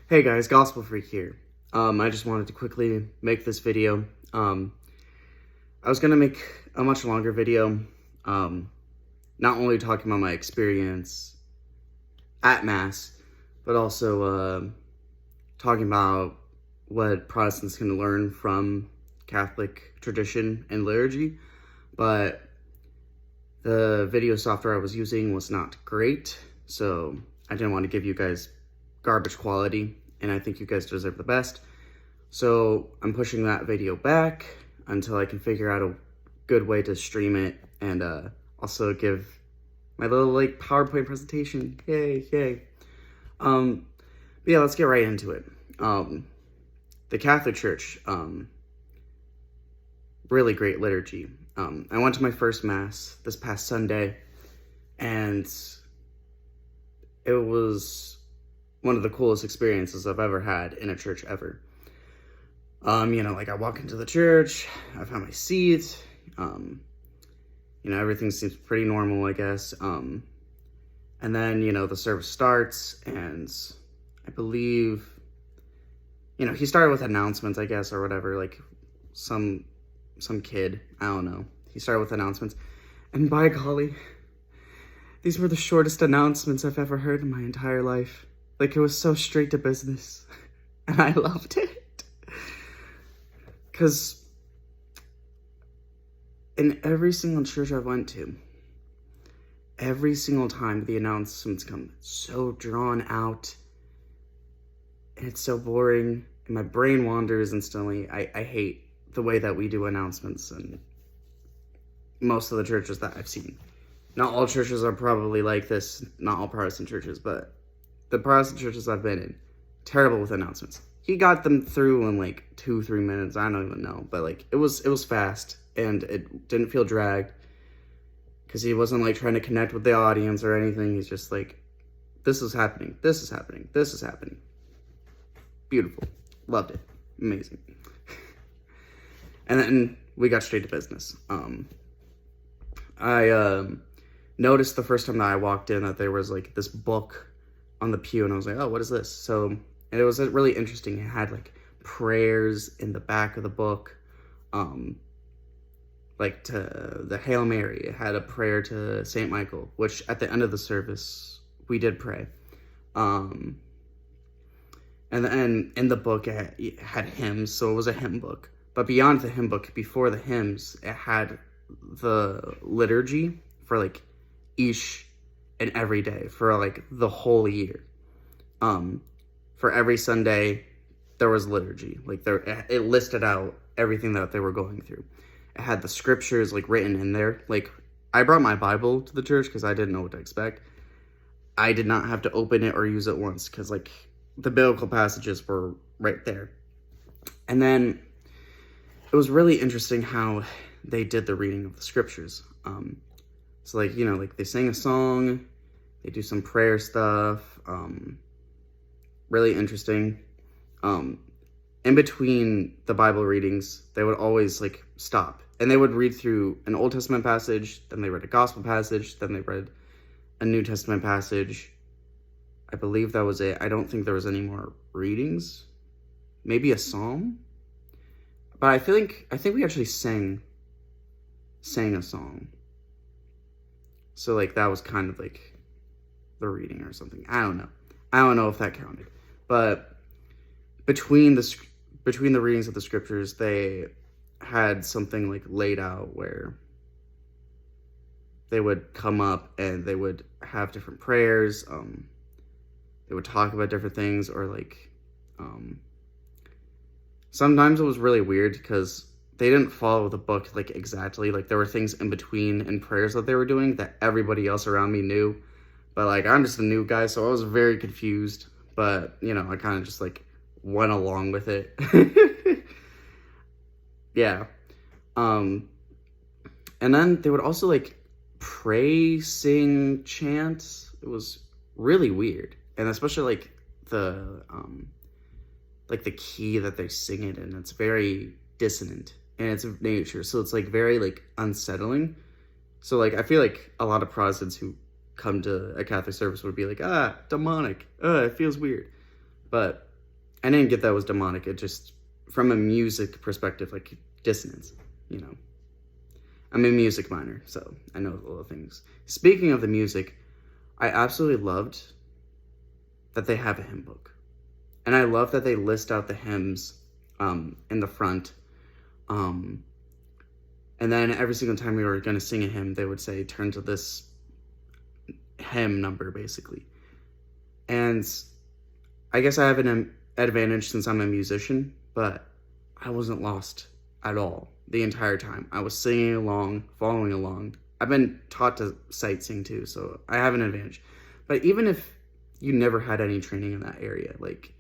Hey guys, Gospel Freak here. I just wanted to quickly make this video. I was gonna make a much longer video, not only talking about my experience at Mass, but also talking about what Protestants can learn from Catholic tradition and liturgy. But the video software I was using was not great, so I didn't want to give you guys garbage quality, and I think you guys deserve the best. So I'm pushing that video back until I can figure out a good way to stream it and also give my little PowerPoint presentation. Yay. But yeah, let's get right into it. The Catholic Church, really great liturgy. I went to my first Mass this past Sunday, and it was one of the coolest experiences I've ever had in a church ever. I walk into the church, I found my seat, everything seems pretty normal, I guess. And then, the service starts, and I believe, he started with announcements, I guess, or whatever, like some kid, I don't know. He started with announcements, and by golly, these were the shortest announcements I've ever heard in my entire life. Like, it was so straight to business, and I loved it. Because in every single church I went to, every single time the announcements come so drawn out, and it's so boring, and my brain wanders instantly. I hate the way that we do announcements in most of the churches that I've seen. Not all churches are probably like this, not all Protestant churches, but the Protestant churches I've been in, terrible with announcements. He got them through in 2-3 minutes. I don't even know, but it was fast, and it didn't feel dragged because he wasn't trying to connect with the audience or anything. He's just this is happening, this is happening, this is happening. Beautiful, loved it, amazing. And then we got straight to business. I noticed the first time that I walked in that there was this book on the pew, and I was like, oh, what is this? So, and it was really interesting. It had prayers in the back of the book, to the Hail Mary. It had a prayer to Saint Michael, which at the end of the service we did pray. And then in the book it had hymns, so it was a hymn book. But beyond the hymn book, before the hymns, it had the liturgy for each and every day for the whole year. For every Sunday there was liturgy. It listed out everything that they were going through. It had the scriptures written in there. I brought my Bible to the church because I didn't know what to expect. I did not have to open it or use it once because the biblical passages were right there. And then it was really interesting how they did the reading of the scriptures. So they sing a song, they do some prayer stuff, really interesting. In between the Bible readings, they would always stop, and they would read through an Old Testament passage, then they read a gospel passage, then they read a New Testament passage. I believe that was it. I don't think there was any more readings. Maybe a psalm? But I think we actually sang a song. So that was kind of the reading or something. I don't know if that counted. But between the readings of the scriptures, they had something laid out where they would come up and they would have different prayers. They would talk about different things, or sometimes it was really weird because they didn't follow the book exactly. There were things in between and prayers that they were doing that everybody else around me knew. But I'm just a new guy, so I was very confused. But, I kind of just went along with it. Yeah. And then they would also pray, sing, chant. It was really weird. And especially the key that they sing it in. It's very dissonant in its nature. So it's very unsettling. So I feel a lot of Protestants who come to a Catholic service would be demonic. It feels weird. But I didn't get that was demonic. It just, from a music perspective, like dissonance, you know. I'm a music minor, so I know a lot of things. Speaking of the music, I absolutely loved that they have a hymn book. And I love that they list out the hymns in the front. And then every single time we were going to sing a hymn, they would say, turn to this hymn number, basically. And I guess I have an advantage since I'm a musician, but I wasn't lost at all the entire time. I was singing along, following along. I've been taught to sight sing too, so I have an advantage. But even if you never had any training in that area, like,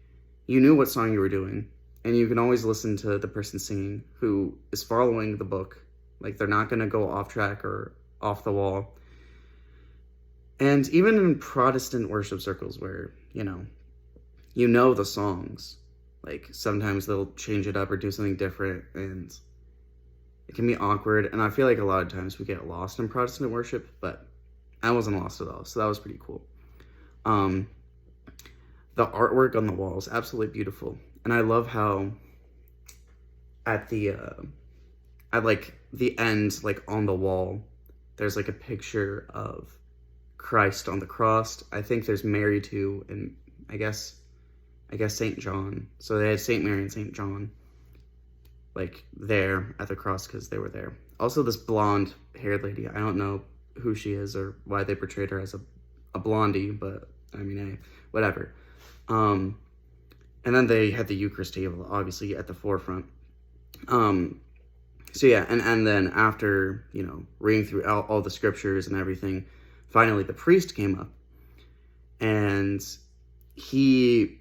you knew what song you were doing, and you can always listen to the person singing who is following the book. Like, they're not going to go off track or off the wall. And even in Protestant worship circles where, you know the songs, like, sometimes they'll change it up or do something different, and it can be awkward. And I feel like a lot of times we get lost in Protestant worship, but I wasn't lost at all, so that was pretty cool. The artwork on the wall is absolutely beautiful, and I love how at the end, like on the wall, there's like a picture of Christ on the cross. I think there's Mary too, and I guess Saint John. So they had Saint Mary and Saint John like there at the cross because they were there. Also, this blonde haired lady, I don't know who she is or why they portrayed her as a blondie, but I mean, whatever. And then they had the Eucharist table, obviously, at the forefront. So yeah, and then after, reading through all the scriptures and everything, finally the priest came up, and he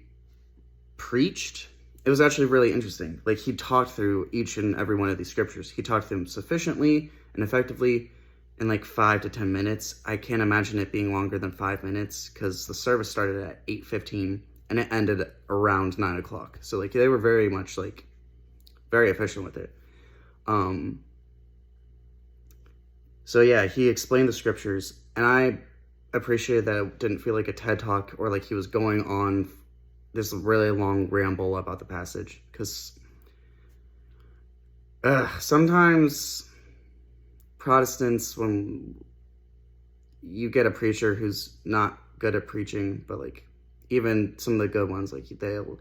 preached. It was actually really interesting. Like, he talked through each and every one of these scriptures. He talked through them sufficiently and effectively in like 5 to 10 minutes. I can't imagine it being longer than 5 minutes because the service started at 8:15 and it ended around 9 o'clock. So like, they were very much like very efficient with it. So yeah, he explained the scriptures, and I appreciated that it didn't feel like a TED Talk or like he was going on this really long ramble about the passage, because sometimes Protestants, when you get a preacher who's not good at preaching, but like even some of the good ones, like they'll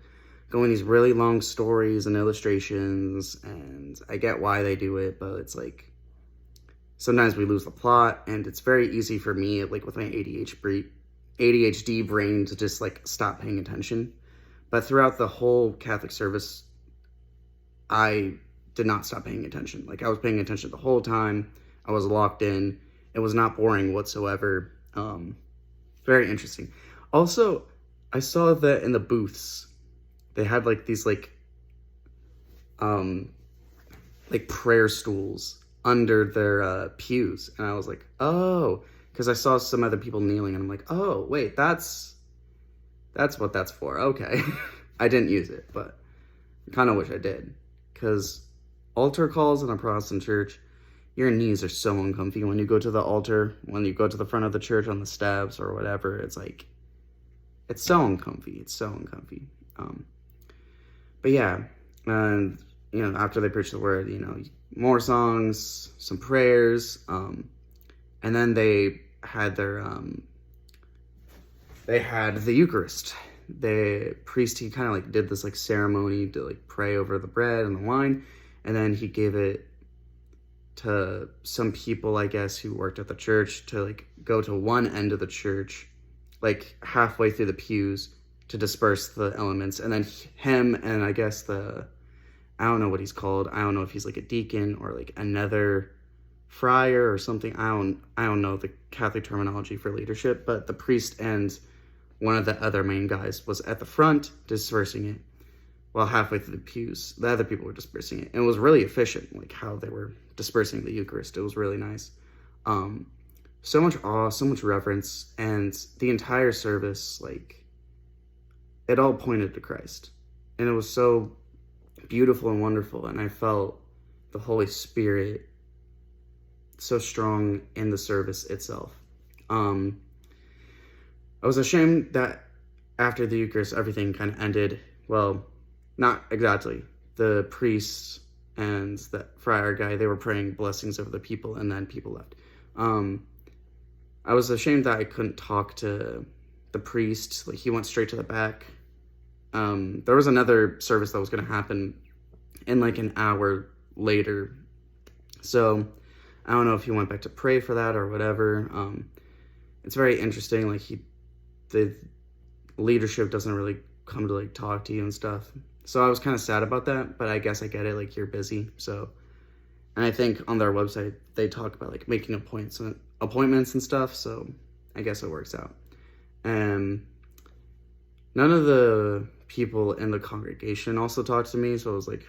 go in these really long stories and illustrations, and I get why they do it, but it's like sometimes we lose the plot, and it's very easy for me, like with my ADHD brain, to just like stop paying attention. But throughout the whole Catholic service, I did not stop paying attention. Like, I was paying attention the whole time. I was locked in. It was not boring whatsoever. Very interesting. Also, I saw that in the booths, they had like these like prayer stools under their pews, and I was like, oh, because I saw some other people kneeling, and I'm like, oh wait, that's what that's for. Okay. I didn't use it, but I kind of wish I did, because altar calls in a Protestant church, your knees are so uncomfy when you go to the altar, when you go to the front of the church on the steps or whatever. It's like, it's so uncomfy. But yeah, and after they preach the word, more songs, some prayers, and then they had their they had the Eucharist. The priest, he kind of like did this like ceremony to like pray over the bread and the wine, and then he gave it to some people, I guess, who worked at the church, to like go to one end of the church, like halfway through the pews, to disperse the elements. And then him and I guess I don't know what he's called. I don't know if he's like a deacon or like another friar or something. I don't know the Catholic terminology for leadership, but the priest and one of the other main guys was at the front dispersing it, while halfway through the pews, the other people were dispersing it. And it was really efficient, like how they were dispersing the Eucharist. It was really nice. So much awe, so much reverence, and the entire service, like, it all pointed to Christ. And it was so beautiful and wonderful, and I felt the Holy Spirit so strong in the service itself. I was ashamed that after the Eucharist, everything kind of ended, well, not exactly. The priest and the friar guy, they were praying blessings over the people, and then people left. I was ashamed that I couldn't talk to the priest. Like, he went straight to the back. There was another service that was going to happen in like an hour later. So I don't know if he went back to pray for that or whatever. It's very interesting. Like, the leadership doesn't really come to like talk to you and stuff. So I was kind of sad about that, but I guess I get it. Like, you're busy. So, and I think on their website, they talk about like making appointments and stuff. So I guess it works out. And none of the people in the congregation also talked to me. So I was like,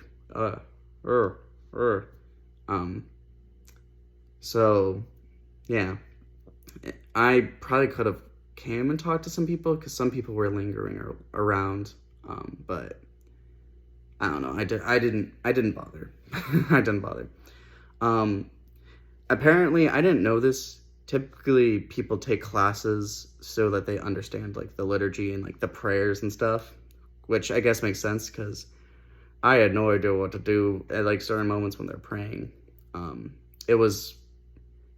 so yeah, I probably could have came and talked to some people, because some people were lingering around, but I don't know. I didn't bother. I didn't bother. Apparently, I didn't know this. Typically, people take classes so that they understand like the liturgy and like the prayers and stuff, which I guess makes sense, because I had no idea what to do at like certain moments when they're praying. It was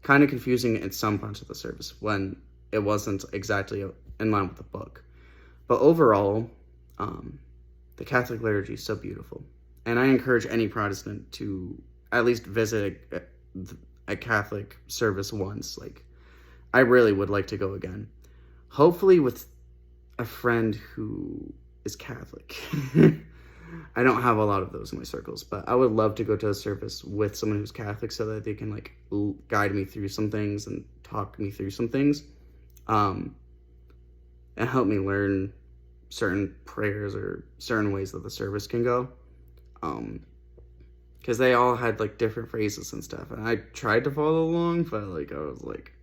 kind of confusing in some parts of the service when it wasn't exactly in line with the book. But overall, the Catholic liturgy is so beautiful. And I encourage any Protestant to at least visit a Catholic service once. Like, I really would like to go again. Hopefully with a friend who is Catholic. I don't have a lot of those in my circles, but I would love to go to a service with someone who's Catholic so that they can like guide me through some things and talk me through some things, and help me learn certain prayers or certain ways that the service can go, because they all had like different phrases and stuff, and I tried to follow along, but like I was like,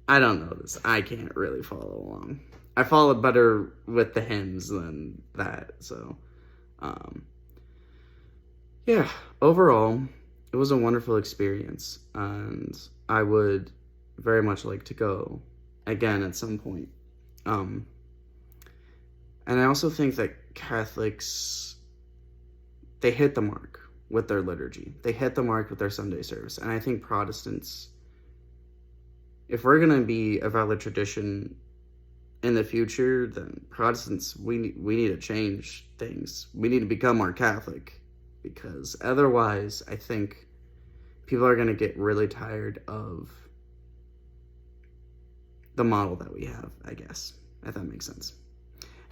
I don't know this, I can't really follow along. I followed better with the hymns than that. So yeah, overall, it was a wonderful experience, and I would very much like to go again at some point. And I also think that Catholics, they hit the mark with their liturgy. They hit the mark with their Sunday service. And I think Protestants, if we're going to be a valid tradition in the future, then Protestants, we need to change things. We need to become more Catholic, because otherwise I think people are going to get really tired of the model that we have, I guess, if that makes sense.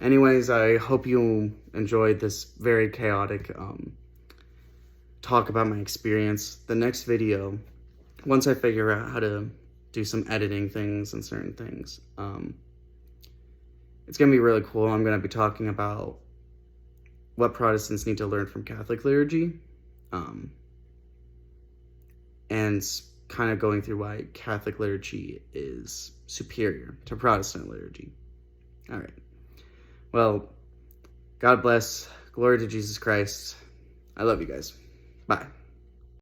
Anyways, I hope you enjoyed this very chaotic talk about my experience. The next video, once I figure out how to do some editing things and certain things, it's going to be really cool. I'm going to be talking about what Protestants need to learn from Catholic liturgy, and kind of going through why Catholic liturgy is superior to Protestant liturgy. All right. Well, God bless. Glory to Jesus Christ. I love you guys. Bye.